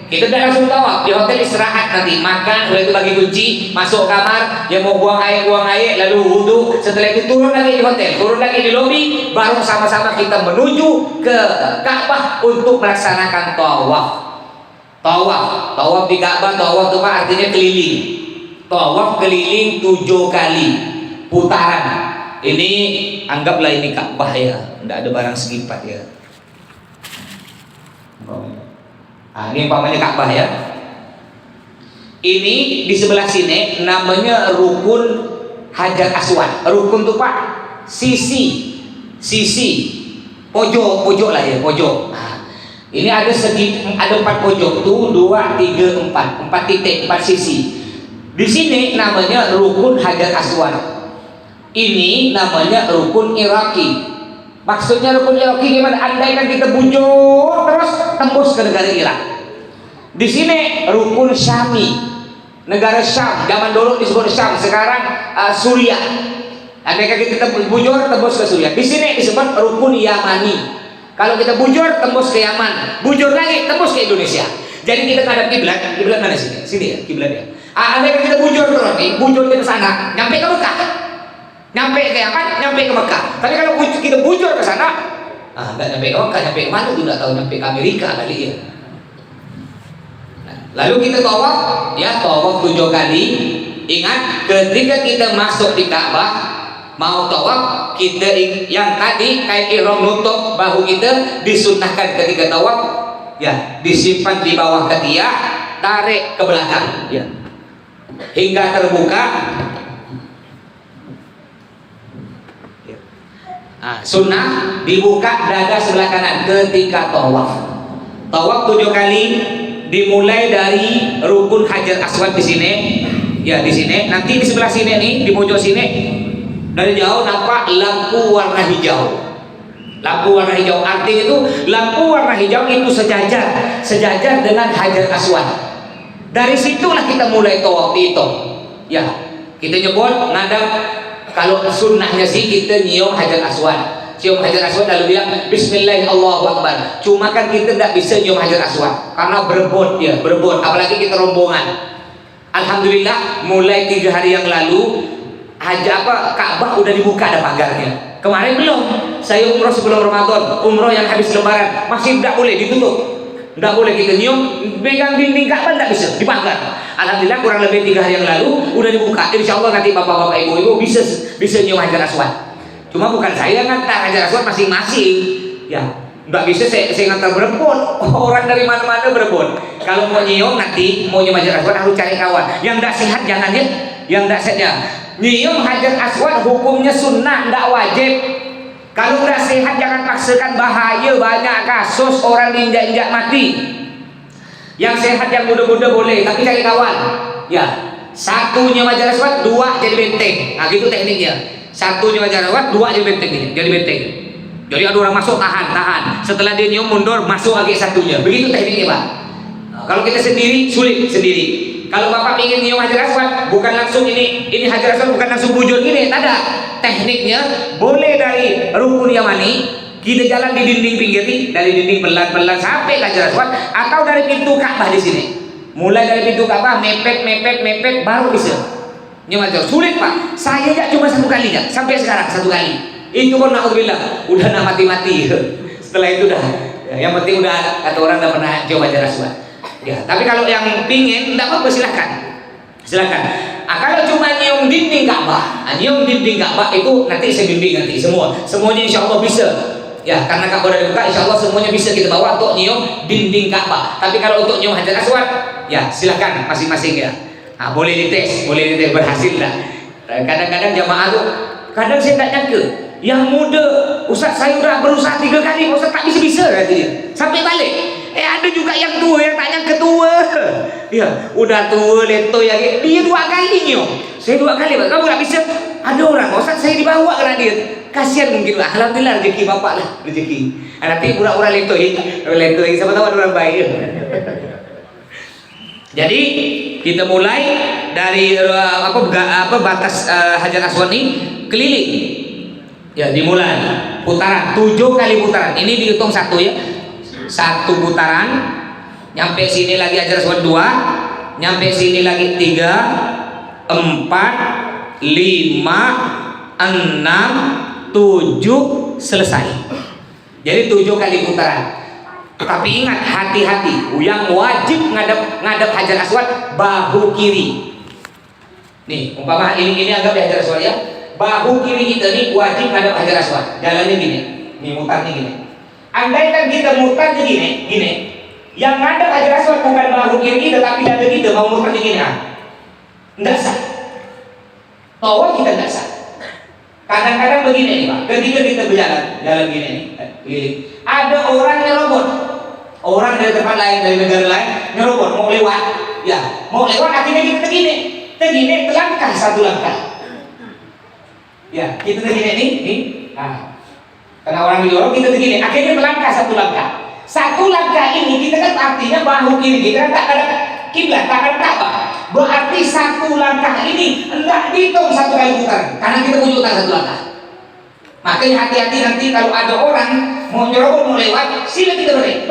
Kita tidak langsung tawaf di hotel, istirahat nanti, makan, setelah itu bagi kunci, masuk kamar, yang mau buang air, lalu wudhu, setelah itu turun lagi di hotel, turun lagi di lobi, baru sama-sama kita menuju ke Ka'bah untuk melaksanakan tawaf. Tawaf di Ka'bah, tawaf itu artinya keliling. Tawaf keliling 7 kali putaran. Ini anggaplah ini Ka'bah ya, tidak ada barang segipat ya. Nah, ini umpamanya Ka'bah ya. Ini di sebelah sini namanya rukun Hajar Aswad. Rukun itu Pak, sisi pojok lah ya, pojok. Nah, ini ada 4 pojok tuh, 2, 3, 4 titik, 4 sisi. Di sini namanya rukun Hajar Aswad. Ini namanya rukun Iraki. Maksudnya rukun Iraki gimana? Andaikan kita bujur terus tembus ke negara Irak. Di sini rukun Syami, negara Syam. Zaman dulu disebut Syam, sekarang Suriah. Andaikan kita bujur tembus ke Suriah. Di sini disebut rukun Yamani. Kalau kita bujur tembus ke Yaman, bujur lagi tembus ke Indonesia. Jadi kita ngadap kiblat mana sini? Sini ya kiblatnya. Andaikan kita bujur terus nih, bujur ke sana, nyampe ke Mekah. Nyampe ke Yaman, nyampe ke Mekah. Tapi kalau kita bujur ke sana, nggak nyampe ke Mekah, nyampe ke mana tuh nggak tahu, nyampe ke Amerika kali ya. Nah, lalu kita tawaf, ya tawaf 7 kali. Ingat, ketika kita masuk di Ka'bah, mau tawaf, kita yang tadi kayak ihram nutup bahu kita disunnahkan ketika tawaf, ya disimpan di bawah ketiak, tarik ke belakang, ya hingga terbuka. Sunnah dibuka dada sebelah kanan ketika tawaf. Tawaf 7 kali dimulai dari rukun Hajar Aswad di sini. Ya di sini. Nanti di sebelah sini nih, di pojok sini dari jauh nampak lampu warna hijau. Lampu warna hijau artinya itu lampu warna hijau itu sejajar dengan Hajar Aswad. Dari situlah kita mulai tawaf itu. Ya, kita nyebut ngadap. Kalau sunnahnya sih kita nyium Hajar Aswad, cium Hajar Aswad lalu bilang Bismillah Allahu Akbar. Cuma kan kita tidak bisa nyium Hajar Aswad karena berebut, apalagi kita rombongan. Alhamdulillah mulai 3 hari yang lalu Ka'bah udah dibuka, ada pagarnya. Kemarin belum. Saya umroh sebelum Ramadan, umroh yang habis Lebaran masih tidak boleh ditutup. Tidak boleh kita nyium, pegang dinding Ka'bah tidak bisa, dipagar. Alhamdulillah kurang lebih 3 hari yang lalu udah dibuka. Insya Allah nanti bapak-bapak ibu-ibu bisa nyium Hajar Aswad. Cuma bukan saya ngantar Hajar Aswad masing-masing. Ya, nggak bisa saya ngantar berebut. Orang dari mana-mana berebut. Kalau mau nyium nanti mau nyium Hajar Aswad harus cari kawan. Yang nggak sehat jangan ya. Yang nggak sehat ya. Nyium Hajar Aswad hukumnya sunnah, nggak wajib. Kalau nggak sehat jangan paksakan, bahaya, banyak kasus orang diinjak-injak mati. Yang sehat yang muda-muda boleh, tapi cari kawan. Ya, 1 nyium Hajar Aswad, 2 jadi benteng. Nah gitu tekniknya. 1 nyium Hajar Aswad, 2 jadi benteng ini, jadi benteng. Jadi ada orang masuk tahan. Setelah dia nyium mundur, masuk lagi 1-nya. Begitu tekniknya Pak. Nah, kalau kita sendiri sulit sendiri. Kalau Bapak ingin nyium Hajar Aswad, bukan langsung ini Hajar Aswad bukan langsung bujur gini, tak ada. Tekniknya boleh dari rukun Yamani, kita jalan di dinding pinggir nih, dari dinding pelan-pelan sampai ke Hajar Aswad, atau dari pintu Ka'bah di sini. Mulai dari pintu Ka'bah mepet baru bisa. Nyium Hajar. Sulit Pak. Saya ya cuma 1 kali ya, sampai sekarang 1 kali. Itu pun naudzubillah, udah mati-mati. Setelah itu dah. Yang penting udah kata orang udah pernah nyium Hajar Aswad. Ya, tapi kalau yang pingin tidak apa-apa silakan. Kalau cuma nyium dinding Ka'bah, itu nanti saya bimbing nanti semuanya insya Allah bisa. Ya, karena Ka'bah udah dibuka, insya Allah semuanya bisa kita bawa untuk nyium dinding Ka'bah. Tapi kalau untuk nyium Hajar Aswad, ya silakan masing-masing ya. Nah, boleh dites berhasil lah. Kadang-kadang jamaah tuh, kadang saya tidak nyangka. Yang muda, Ustaz saya udah berusaha 3 kali, Ustaz tak bisa katanya. Sampai balik. Ada juga yang tua yang tak nyangka tua. Ya, udah tua leto ya. Dia 2 kali nyium. Saya 2 kali, Pak. Kamu nggak bisa? Ada orang, Ustaz saya dibawa karena dia. Kasihan mungkin Pak. Alhamdulillah rezeki Bapak lah, rezeki. Nanti pura-pura leto siapa tahu ada orang baik. Jadi kita mulai dari batas Hajar Aswad ini keliling. Ya, dimulai putaran 7 kali putaran. Ini dihitung 1 ya. 1 putaran Nyampe sini lagi Hajar Aswad 2, nyampe sini lagi 3, 4, 5, 6, 7, selesai. Jadi 7 kali putaran. Tapi ingat, hati-hati, yang wajib ngadap Hajar Aswad bahu kiri. Nih, umpama ini anggap di Hajar Aswad ya. Bahu kiri kita nih wajib ngadap Hajar Aswad. Jalannya gini, nih mutarnya gini. Andaikan kita mutarnya gini. Yang ngadap Hajar Aswad bukan bahu kiri kita, tapi dada kita mau mutarnya gini nggak sah. Tawaf kita nggak sah. Kadang-kadang begini nih Pak, ketika kita jalan gini nih, ada orang yang robot, orang dari tempat lain, dari negara lain nyerobot mau lewat, ya mau lewat akhirnya kita tegini telangkah satu langkah, ya kita tegini nih, karena orang didorong kita tegini, akhirnya melangkah satu langkah ini kita kan artinya bahu kiri kita kan tak ada kiblat, tak ada Ka'bah. Berarti satu langkah ini hendak dihitung 1 kali putaran, karena kita punya utang 1 langkah. Makanya hati-hati nanti kalau ada orang mau nyerobot mau lewat, sila kita balik.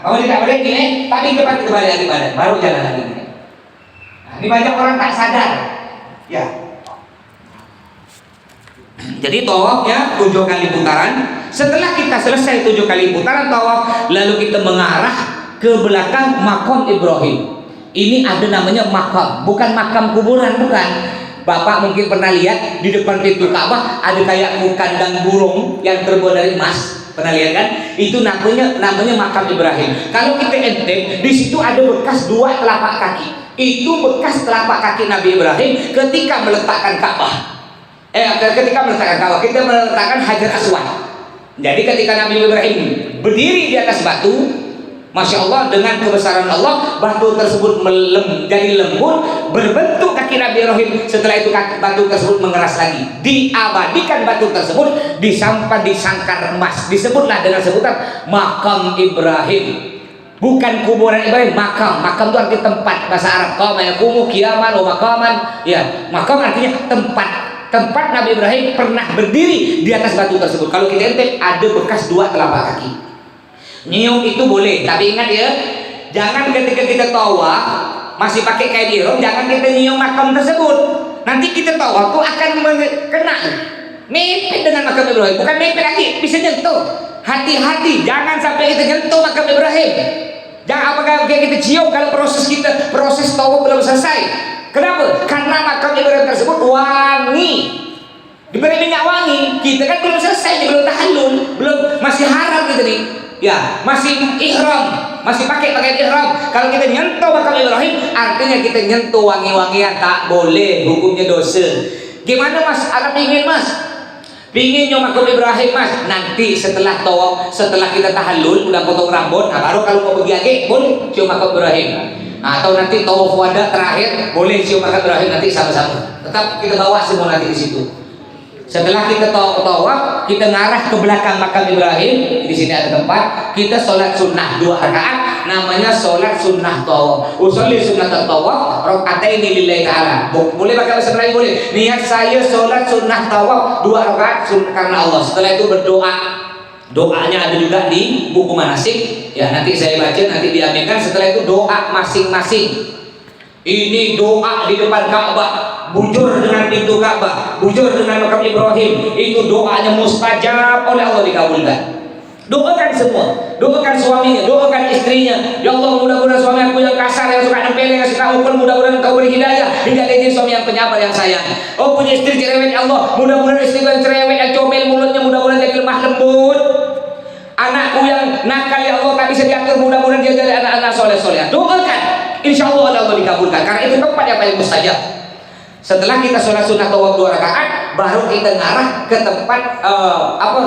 Mau tidak balik gini, tapi cepat kita balik lagi badan, baru jalan lagi gini. Ini banyak orang tak sadar, ya. Jadi tawafnya 7 kali putaran. Setelah kita selesai 7 kali putaran tawaf, lalu kita mengarah ke belakang makam Ibrahim. Ini ada namanya makam, bukan makam kuburan, bukan. Bapak mungkin pernah lihat di depan pintu Ka'bah ada kayak kandang burung yang terbuat dari emas. Pernah lihat kan? Itu namanya makam Ibrahim. Kalau kita ente, di situ ada bekas 2 telapak kaki. Itu bekas telapak kaki Nabi Ibrahim ketika meletakkan Ka'bah. Kita meletakkan Hajar Aswad. Jadi ketika Nabi Ibrahim berdiri di atas batu, Masya Allah, dengan kebesaran Allah, batu tersebut jadi lembut, berbentuk kaki Nabi Ibrahim. Setelah itu batu tersebut mengeras lagi, diabadikan batu tersebut, disampan di sangkar emas. Disebutlah dengan sebutan makam Ibrahim. Bukan kuburan Ibrahim, makam. Makam itu artinya tempat, bahasa Arab. Qama yaqumu qiyaman wa maqaman. Ya, makam artinya tempat Nabi Ibrahim pernah berdiri di atas batu tersebut. Kalau kita ente ada bekas 2 telapak kaki. Nyium itu boleh, tapi ingat ya, jangan ketika kita tawaf masih pakai kain ihram, jangan kita nyium makam tersebut. Nanti kita tawaf tuh akan kena mepet dengan makam Ibrahim, bukan mepet lagi, bisa nyentuh. Hati-hati, jangan sampai kita nyentuh makam Ibrahim. Jangan apakah kita cium kalau proses tawaf belum selesai. Kenapa? Karena makam Ibrahim tersebut wangi, diberi minyak wangi. Kita kan belum selesai, belum tahallul, masih haram kita nih. Ya, masih ihram, masih pakai ihram. Kalau kita nyentuh makam Ibrahim, artinya kita nyentuh wangi-wangian, tak boleh, hukumnya dosa. Gimana Mas? Anak pingin Mas? Pingin nyoba makam Ibrahim Mas? Nanti setelah tawaf, setelah kita tahallul, udah potong rambut, baru kalau mau pergi lagi, boleh cium makam Ibrahim. Atau nanti tawaf wada terakhir, boleh cium makam Ibrahim nanti sama-sama. Tetap kita bawa semua nanti di situ. Setelah kita tawaf, kita ngarah ke belakang makam Ibrahim. Di sini ada tempat kita sholat sunnah 2 rakaat, namanya sholat sunnah tawaf. Usolli sunnah tawaf rakaataini lillahi ta'ala. Boleh pakai bahasa Melayu, boleh. Niat saya sholat sunnah tawaf 2 rakaat karena Allah. Setelah itu berdoa. Doanya ada juga di buku manasik. Ya, nanti saya baca, nanti diaminkan. Setelah itu doa masing-masing. Ini doa di depan Ka'bah, bujur dengan pintu Ka'bah, bujur dengan makam Ibrahim. Itu doanya mustajab oleh Allah, dikabulkan. Doakan semua, doakan suaminya, doakan istrinya. Ya Allah, mudah-mudahan suami aku yang kasar, yang suka nempelin, yang suka ukul, mudah-mudahan Engkau beri hidayah hingga jadi suami yang penyabar, yang sayang. Oh, punya istri cerewet, ya Allah, mudah-mudahan istri yang cerewet, yang comel mulutnya, mudah-mudahan jadi lemah lembut. Anakku yang nakal, ya Allah, tak bisa diatur, mudah-mudahan dia jadi anak-anak soleh-soleh. Doakan, insya Allah Allah dikabulkan, karena itu tempat yang paling mustajab. Setelah kita sholat sunnah tawaf 2 rakaat, baru kita ngarah ke tempat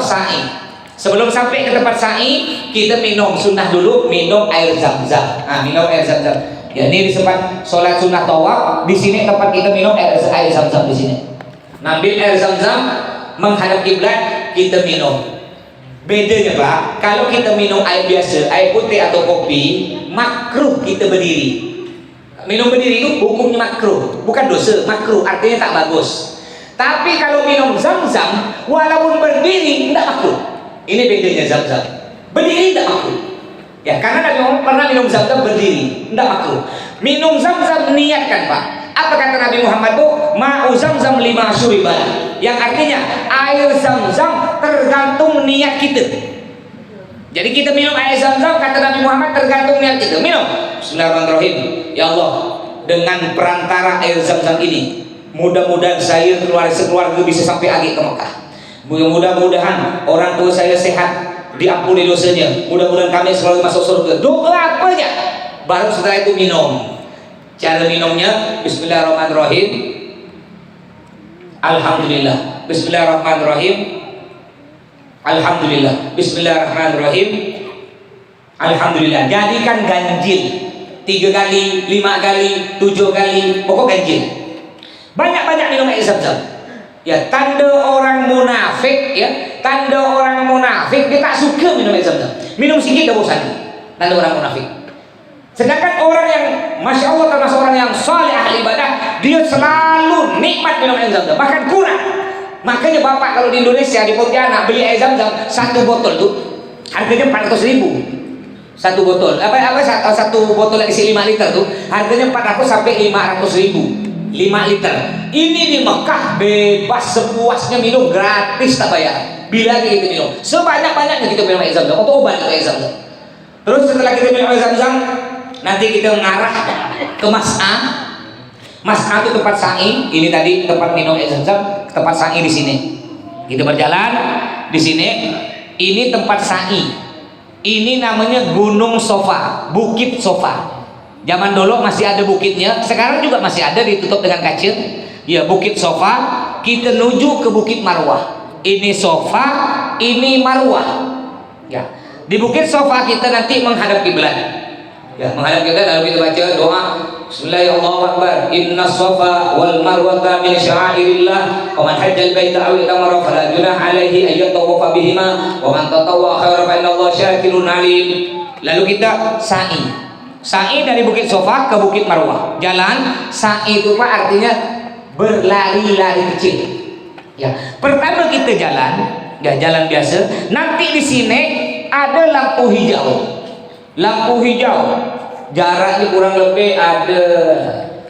sa'i. Sebelum sampai ke tempat sa'i, kita minum sunnah dulu, minum air zam-zam. Minum air zam-zam. Ya, ini di tempat sholat sunnah tawaf, di sini tempat kita minum air zam-zam di sini. Ambil air zam-zam, menghadap kiblat, kita minum. Bedanya Pak, kalau kita minum air biasa, air putih atau kopi, makruh kita berdiri. Minum berdiri itu hukumnya makruh, bukan dosa, makruh artinya tak bagus. Tapi kalau minum zam-zam, walaupun berdiri tidak makruh. Ini bedanya zam-zam. Berdiri tidak makruh. Ya, karena Nabi Muhammad pernah minum zam-zam berdiri, tidak makruh. Minum zam-zam niatkan Pak. Apa kata Nabi Muhammad Bu? Ma'u zam-zam lima syuribala. Yang artinya air zam-zam tergantung niat kita. Jadi kita minum air zam-zam, kata Nabi Muhammad, tergantung niat kita. Minum. Bismillahirrahmanirrahim. Ya Allah, dengan perantara air zam-zam ini, mudah-mudahan saya sekeluarga bisa sampai lagi ke Mekah. Mudah-mudahan orang tua saya sehat, diampuni dosanya. Mudah-mudahan kami selalu masuk surga. Doa apa aja. Baru setelah itu minum. Cara minumnya, Bismillahirrahmanirrahim. Alhamdulillah. Bismillahirrahmanirrahim. Alhamdulillah. Bismillahirrahmanirrahim. Alhamdulillah. Jadikan ganjil 3 kali, 5 kali, 7 kali, pokok ganjil. Banyak-banyak minum air zam-zam. Ya, tanda orang munafik, ya, tanda orang munafik dia tak suka minum air zam-zam. Minum sedikit dah bosan. Tanda orang munafik. Sedangkan orang yang Masya Allah termasuk orang yang saleh ahli ibadah, dia selalu nikmat minum air zam-zam, bahkan kurang. Makanya bapak kalau di Indonesia di Pontianak beli air zam-zam 1 botol tuh harganya 400.000. 1 botol satu botol yang isi 5 liter tuh harganya 400 sampai 500.000. 5 liter. Ini di Mekah bebas sepuasnya minum, gratis tak bayar. Bila kita minum sebanyak-banyaknya, kita minum air zam-zam untuk obat air zam-zam. Terus setelah kita minum air zam-zam, nanti kita mengarah ke Mas'ah. Mas'ah itu tempat sa'i. Ini tadi tempat minum air zam-zam, tempat sa'i di sini. Kita berjalan di sini. Ini tempat sa'i. Ini namanya Gunung Sofa, Bukit Sofa. Zaman dulu masih ada bukitnya, sekarang juga masih ada, ditutup dengan kaca. Ya, Bukit Sofa. Kita menuju ke Bukit Marwah. Ini Sofa, ini Marwah. Ya, di Bukit Sofa kita nanti menghadap kiblat. Ya, menghadap kiblat lalu kita baca doa Bismillahirrahmanirrahim. Inna Sofa wal Marwata min sya'airillah. Wa man hajjal baita aw itamara fala junaha alaihi ay yatawafa bihima. Wa man tatawwa khairan fa innallaha syakirun alim. Lalu kita sa'i. Sa'i dari Bukit Sofa ke Bukit Marwah. Jalan sa'i itu Pak artinya berlari-lari kecil. Ya, pertama kita jalan, ya jalan biasa. Nanti di sini ada lampu hijau. Lampu hijau. Jaraknya kurang lebih ada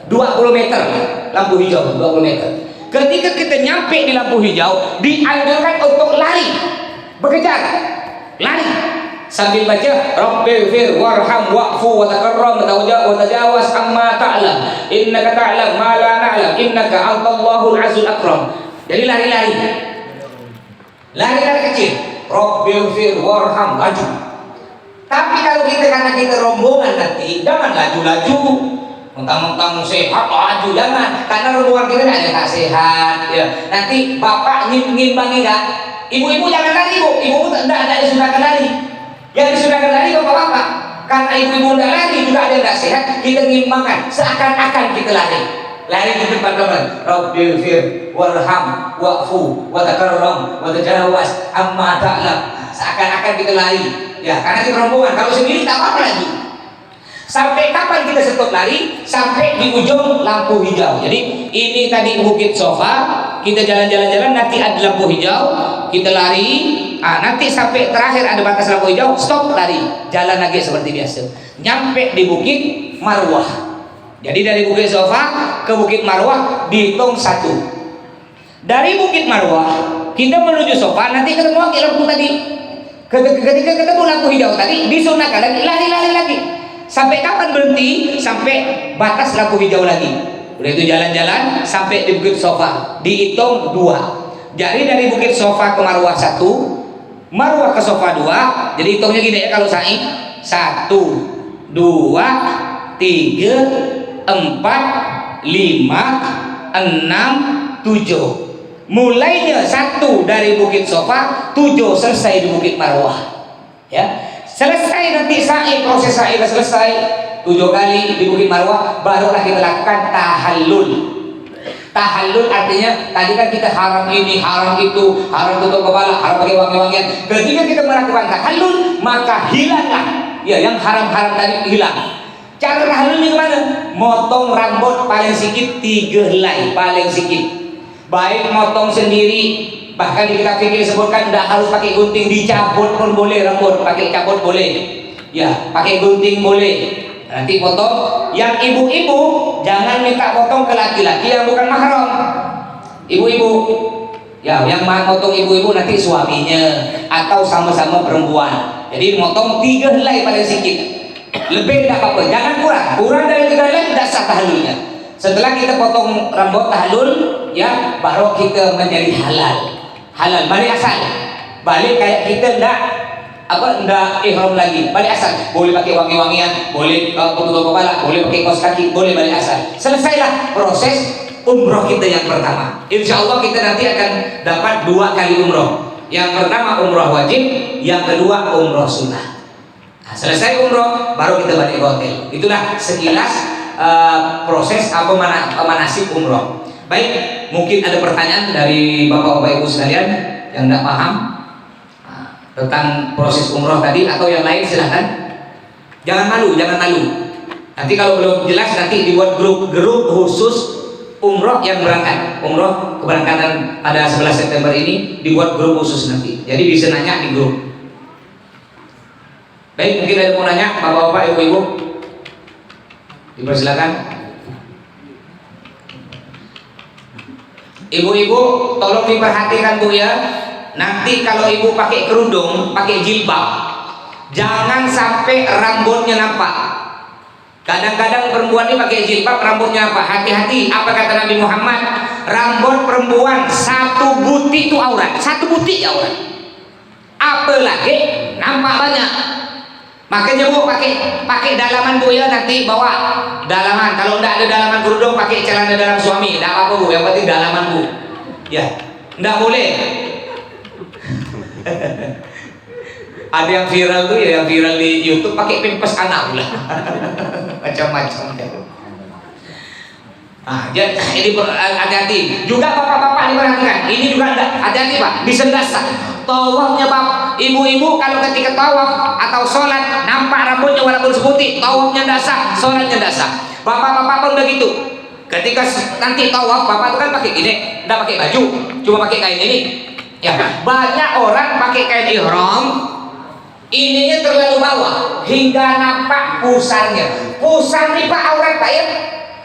20 meter. Lampu hijau 20 meter. Ketika kita nyampe di lampu hijau, dianjurkan untuk lari, berkejar, lari. Sambil baca Rabbighfir warham wa'fu wa takarram wa tajawaz amma ta'lam innaka ta'lam ma la na'lam innaka antallahul azizul akram. Jadi lari-lari kecil, Rabbighfir warham, laju. Tapi kalau kita karena kita rombongan nanti jangan laju-laju, mentang-mentang sehat laju, jangan, karena rombongan kita ada tak sehat ya. Nanti bapak ngimbangi enggak? Ibu-ibu jangan lari bu, ibu tidak ada disunahkan lari. Yang disunahkan lari bapak-bapak, karena ibu-ibu tidak lari juga ada yang tidak sehat, kita ngimbangkan seakan-akan kita lari di tempat teman. Rabbighfir warham wa'fu wa takarram wa tajawaz amma ta'lam. Seakan-akan kita lari ya, karena kita rombongan. Kalau sendiri tak apa lagi. Sampai kapan kita stop lari? Sampai di ujung lampu hijau. Jadi ini tadi Bukit Sofa, kita jalan-jalan nanti ada lampu hijau, kita lari. Nanti sampai terakhir ada batas lampu hijau, stop lari, jalan lagi seperti biasa. Nyampe di Bukit Marwah. Jadi dari Bukit Sofa ke Bukit Marwah dihitung 1. Dari Bukit Marwah kita menuju Sofa, nanti ketemu lagi lampu tadi. Ketika ketemu lampu hijau tadi, disunahkan lagi lari lagi. Sampai kapan berhenti? Sampai batas lampu hijau lagi. Udah itu jalan-jalan sampai di Bukit Sofa, dihitung 2. Jadi dari Bukit Sofa ke Marwah 1, Marwah ke Sofa 2. Jadi hitungnya gini ya kalau sa'i 1, 2, 3, 4, 5, 6, 7. Mulainya 1 dari Bukit Sofa, 7 selesai di Bukit Marwah. Ya, selesai nanti sa'i, proses sa'i sudah selesai 7 kali di Bukit Marwah, barulah kita lakukan tahallul. Tahallul artinya tadi kan kita haram ini, haram itu, haram tutup kepala, haram pakai wangi-wangian. Ketika kita melakukan tahallul, maka hilanglah ya yang haram-haram tadi hilang. Cara tahallul ini kemana? Motong rambut paling sedikit 3 helai, paling sedikit. Baik motong sendiri, bahkan di kitab fikih disebutkan tidak harus pakai gunting, dicabut pun boleh rambut, pakai cabut boleh. Ya, pakai gunting boleh. Nanti potong. Yang ibu-ibu jangan minta potong ke laki-laki yang bukan mahram. Ibu-ibu, ya, yang potong ibu-ibu nanti suaminya atau sama-sama perempuan. Jadi motong 3 helai paling sedikit. Lebih tidak apa-apa, jangan kurang dari 3 helai tidak sah tahlulnya. Setelah kita potong rambut tahlul, ya, baru kita menjadi halal balik asal. Balik kayak kita ndak ihram lagi, balik asal. Boleh pakai wangi-wangian, boleh tutup kepala, boleh pakai kaos kaki, boleh balik asal. Selesailah proses umroh kita yang pertama. Insya Allah kita nanti akan dapat 2 kali umroh. Yang pertama umroh wajib, yang kedua umroh sunnah. Nah, selesai umroh baru kita balik ke hotel. Itulah sekilas proses manasik umroh. Baik, mungkin ada pertanyaan dari bapak-bapak ibu sekalian yang tidak paham tentang proses umroh tadi atau yang lain, silahkan. Jangan malu. Nanti kalau belum jelas nanti dibuat grup khusus umroh yang berangkat. Umroh keberangkatan pada 11 September ini dibuat grup khusus nanti. Jadi bisa nanya di grup. Baik, mungkin ada mau nanya bapak-bapak ibu-ibu. Dipersilakan. Ibu-ibu tolong diperhatikan Bu ya. Nanti kalau ibu pakai kerudung, pakai jilbab, jangan sampai rambutnya nampak. Kadang-kadang perempuan ini pakai jilbab rambutnya nampak. Hati-hati, apa kata Nabi Muhammad? Rambut perempuan 1 butir itu aurat, 1 butir aurat. Apalagi nampak banyak. Makanya Bu pakai dalaman Bu ya, nanti bawa dalaman. Kalau enggak ada dalaman kerudung, pakai celana dalam suami. Enggak apa-apa Bu, yang penting dalaman Bu. Ya, enggak boleh. Ada yang viral tuh ya, yang viral di YouTube pakai pempes anak pula. Macam-macam ya. Jadi hati-hati. Juga bapak-bapak diperhatikan. Ini juga hati-hati Pak, bisa nggak sah. Tawafnya Pak, ibu-ibu kalau ketika tawaf atau sholat nampak rambutnya walaupun seputih, tawafnya nggak sah, sholatnya nggak sah. Bapak-bapak pun begitu. Ketika nanti tawaf, bapak itu kan pakai gini, nggak pakai baju, cuma pakai kain ini. Ya, banyak orang pakai kain ihram, ininya terlalu bawah hingga nampak pusarnya. Pusar nih Pak aurat Pak ya.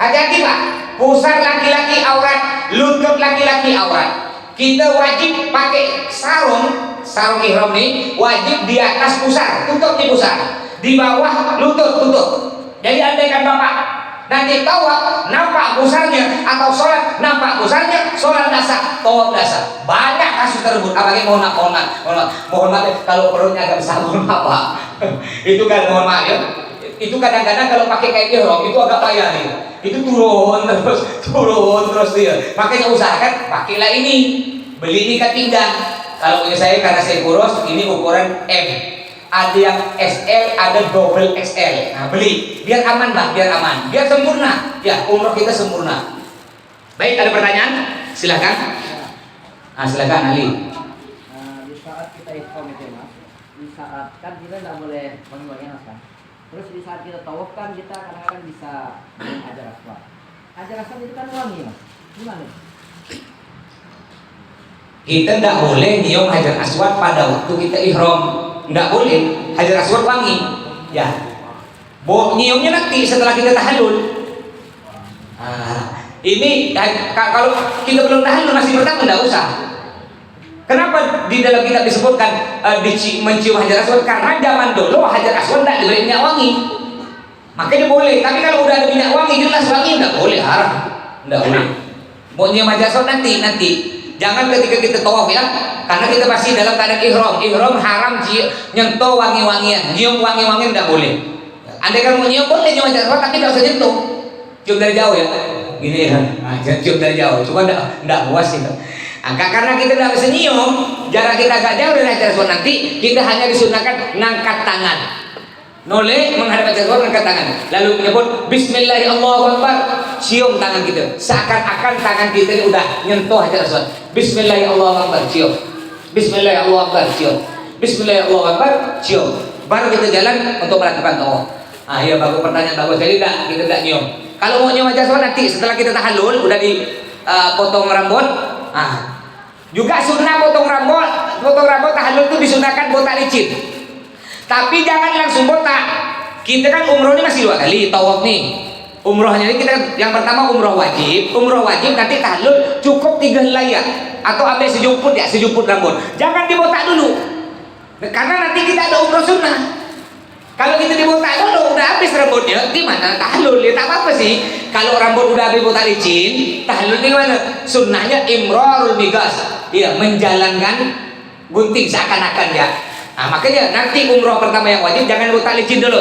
Hati-hati Pak. Pusar laki-laki aurat, lutut laki-laki aurat. Kita wajib pakai sarung ihram nih wajib di atas pusar, tutup di pusar. Di bawah lutut tutup. Jadi andaikan Bapak nanti tawaf nampak pusarnya atau sholat nampak pusarnya, sholat dasar, tawaf dasar. Banyak kasus tersebut. Apalagi mohon maaf kalau perutnya agak besar, mohon maaf Pak. Itu kan mohon maaf ya. Itu kadang-kadang kalau pakai kain ihram itu agak payah nih. Itu turun terus dia. Makanya usahakan pakailah ini. Beli ikat pinggang. Kalau punya saya karena saya kurus, ini ukuran M. Ada yang SL, ada double XL. Nah, beli biar aman Pak, biar aman, biar sempurna. Ya, umroh kita sempurna. Baik, ada pertanyaan? Silakan. Nah, silakan Ali. Di saat kita ihram itu Mas, di saat kan kita nggak boleh wangi-wangian kan. Terus di saat kita tawaf kan kita kadang-kadang bisa Hajar Aswad. Hajar Aswad itu kan wangi Mas. Gimana? Kita tidak boleh nyium Hajar Aswad pada waktu kita ihram. Tidak boleh. Hajar Aswad wangi. Ya. Nyiumnya nanti setelah kita tahallul. Ini kalau kita belum tahallul masih pertama tidak usah. Kenapa di dalam kitab disebutkan mencium Hajar Aswad? Karena zaman dulu Hajar Aswad tidak diberi minyak wangi. Makanya boleh. Tapi kalau udah ada minyak wangi jelas wangi tidak boleh, haram. Tidak boleh. Mau nyium Hajar Aswad nanti. Jangan ketika kita tawaf ya, karena kita masih dalam keadaan ihram. Ihram haram nyentuh wangi-wangian, nyium wangi-wangian tidak boleh. Andai kan mau nyium boleh nyium Hajar Aswad, tapi tidak usah nyentuh. Cium dari jauh ya, gini ya. Cium dari jauh, cuma tidak puas itu. Karena kita tidak bisa nyium, jarak kita agak jauh dari Hajar Aswad, nanti kita hanya disunahkan ngangkat tangan. Noleh menghadap Hajar Aswad, ngangkat tangan. Lalu menyebut Bismillahirrahmanirrahim, cium tangan kita. Seakan-akan tangan kita ini udah nyentuh Hajar Aswad. Bismillahirrahmanirrahim, cium. Bismillahirrahmanirrahim, cium. Bismillahirrahmanirrahim, cium. Baru kita jalan untuk melakukan tawaf. Ya bagus, pertanyaan bagus. Jadi kita tidak nyium. Kalau mau nyium Hajar Aswad nanti setelah kita tahallul, udah dipotong rambut. Juga sunnah potong rambut tahallul itu disunahkan botak licin. Tapi jangan langsung botak. Kita kan umroh ini masih 2 kali tawaf nih. Umrohnya ini kita yang pertama umroh wajib nanti tahlul cukup 3 helai atau ambil sejumput rambut. Jangan dibotak dulu. Karena nanti kita ada umroh sunnah. Kalau kita dibotak dulu udah habis rambutnya, gimana tahlul? Ya tak apa-apa sih. Kalau rambut udah habis botak licin, tahlul gimana? Sunnahnya imrarul migas. Iya, menjalankan gunting seakan-akan ya. Nah, makanya nanti umroh pertama yang wajib jangan botak licin dulu,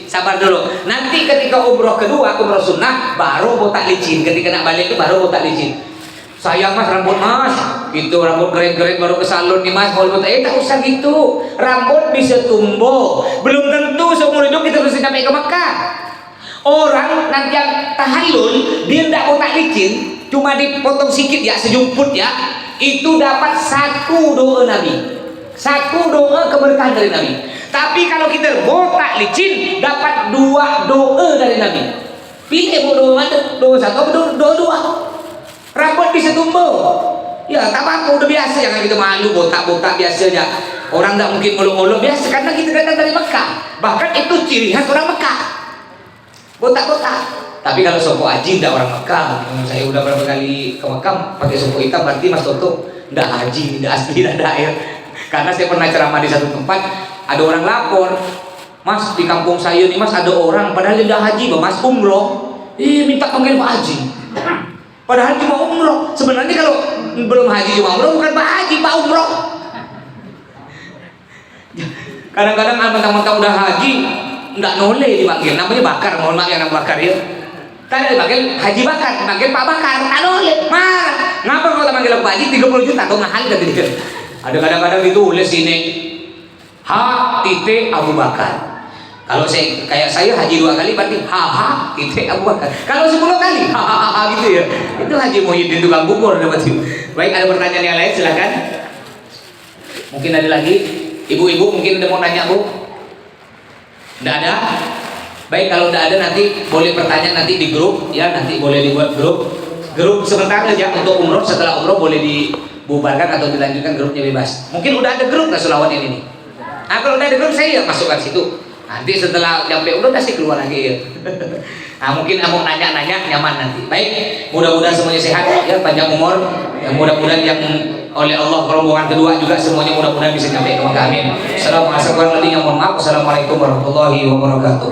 sabar dulu. Nanti ketika umroh kedua, umroh sunnah baru botak licin. Ketika nak balik itu baru botak licin. Sayang mas, rambut mas, itu rambut keren-keren baru ke salon nih mas, mau botak. Tak usah gitu, rambut bisa tumbuh. Belum tentu seumur hidup kita bisa sampai ke Mekah. Orang nanti yang tahallul dia tidak botak licin, cuma dipotong sedikit ya, sejumput ya, itu dapat 1 doa Nabi. 1 doa keberkahan dari Nabi. Tapi kalau kita botak licin dapat 2 doa dari Nabi. Pilih mau doa mana? Doa 1 atau doa 2. Rambut bisa tumbuh. Ya tak apa-apa, udah biasa. Jangan kita malu botak-botak biasanya. Orang tak mungkin muluk-muluk biasa karena kita datang dari Mekah. Bahkan itu ciri khas orang Mekah. Botak-botak. Tapi kalau suku haji tidak orang Mekah. Saya udah berapa kali ke Mekah pakai suku hitam, berarti Mas Toto tidak haji, tidak asli, tidak ada air. Karena saya pernah ceramah di satu tempat, ada orang lapor, mas di kampung saya nih mas ada orang padahal dia udah haji, mas umroh, minta panggil Pak Haji. Padahal cuma umroh. Sebenarnya kalau belum haji cuma umroh bukan Pak Haji, Pak umroh. Kadang-kadang mentang-mentang udah haji nggak noleh dipanggil, namanya bakar, mohon maaf yang bakar ya. Tadi dipanggil Haji Bakar, dipanggil Pak Bakar, nggak noleh. Mana? Ngapa kalau manggil Pak Haji 30 juta atau mahal kan dia? Ada kadang-kadang ditulis ini H.T. Abu Bakar. Kalau kayak saya haji 2 kali berarti H.T. Abu Bakar. Kalau 10 kali H gitu ya. Itu Haji Muhyiddin tukang bubur dapat. Baik, ada pertanyaan yang lain silakan. Mungkin ada lagi. Ibu-ibu mungkin ada mau nanya Bu? Tidak ada? Baik, kalau tidak ada nanti boleh pertanyaan nanti di grup ya, nanti boleh dibuat grup sebentar aja untuk umroh. Setelah umroh boleh dibubarkan atau dilanjutkan, grupnya bebas. Mungkin udah ada grup nggak Sulawat ini nih? Nah kalau udah ada grup saya ya masukkan situ. Nanti setelah sampai umroh pasti keluar lagi ya. Nah mungkin mau nanya-nanya nyaman nanti. Baik, mudah-mudahan semuanya sehat ya, panjang umur. Ya, mudah-mudahan yang oleh Allah rombongan kedua juga semuanya mudah-mudahan bisa sampai ke Mekah. Amin. Assalamualaikum warahmatullahi wabarakatuh.